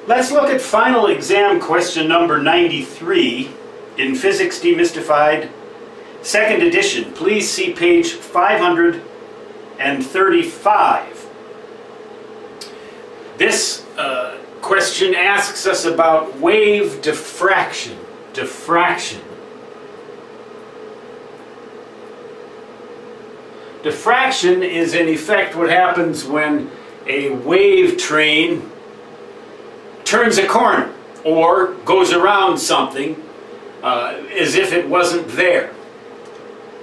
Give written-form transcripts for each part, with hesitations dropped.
Let's look at final exam question number 93 in Physics Demystified, second edition. Please see page 535. This question asks us about wave diffraction. Diffraction is in effect what happens when a wave train turns a corner or goes around something as if it wasn't there.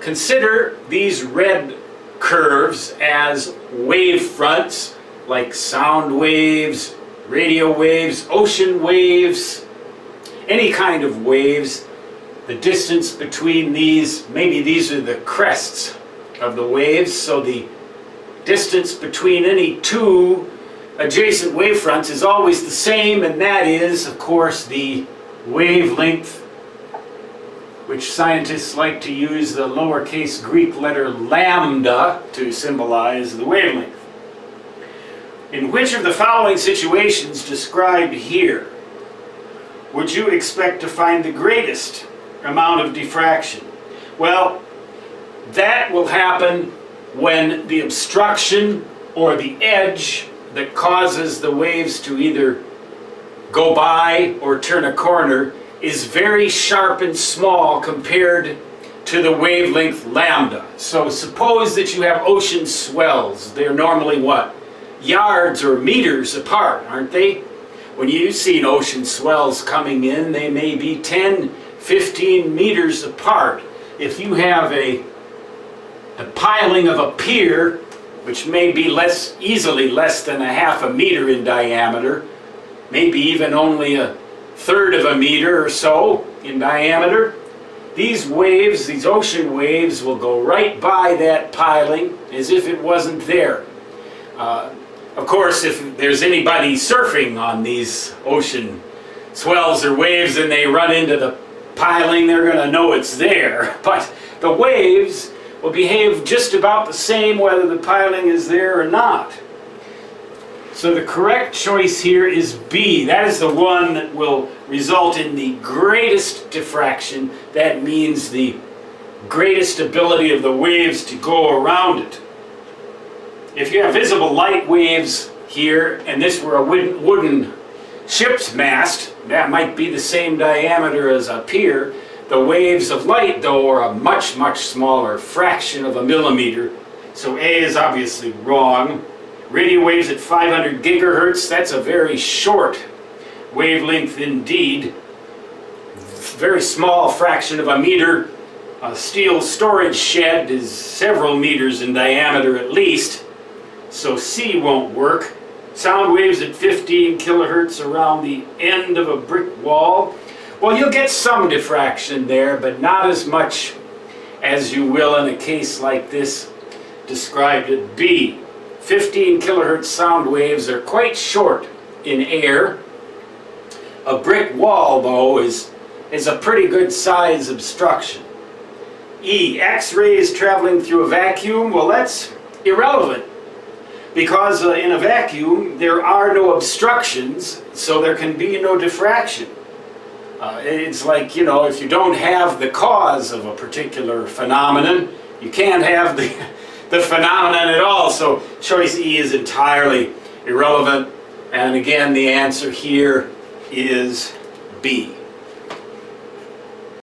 Consider these red curves as wave fronts, like sound waves, radio waves, ocean waves, any kind of waves. The distance between these, maybe these are the crests of the waves, so the distance between any two adjacent wavefronts is always the same, and that is, of course, the wavelength, which scientists like to use the lowercase Greek letter lambda to symbolize the wavelength. In which of the following situations described here would you expect to find the greatest amount of diffraction? Well, that will happen when the obstruction or the edge that causes the waves to either go by or turn a corner is very sharp and small compared to the wavelength lambda. So suppose that you have ocean swells. They're normally what? Yards or meters apart, aren't they? When you've seen ocean swells coming in, they may be 10, 15 meters apart. If you have the piling of a pier, which may be easily less than a half a meter in diameter, maybe even only a third of a meter or so in diameter, these waves, these ocean waves, will go right by that piling as if it wasn't there. Of course, if there's anybody surfing on these ocean swells or waves and they run into the piling, they're going to know it's there. But the waves will behave just about the same whether the piling is there or not. So the correct choice here is B. That is the one that will result in the greatest diffraction. That means the greatest ability of the waves to go around it. If you have visible light waves here, and this were a wooden ship's mast, that might be the same diameter as a pier. The waves of light, though, are a much, much smaller fraction of a millimeter. So A is obviously wrong. Radio waves at 500 gigahertz, that's a very short wavelength indeed. Very small fraction of a meter. A steel storage shed is several meters in diameter at least. So C won't work. Sound waves at 15 kilohertz around the end of a brick wall. Well, you'll get some diffraction there, but not as much as you will in a case like this described at B. 15 kilohertz sound waves are quite short in air. A brick wall, though, is a pretty good size obstruction. E, X-rays traveling through a vacuum. Well, that's irrelevant because in a vacuum there are no obstructions, so there can be no diffraction. It's like, you know, if you don't have the cause of a particular phenomenon, you can't have the phenomenon at all. So choice E is entirely irrelevant. And again, the answer here is B.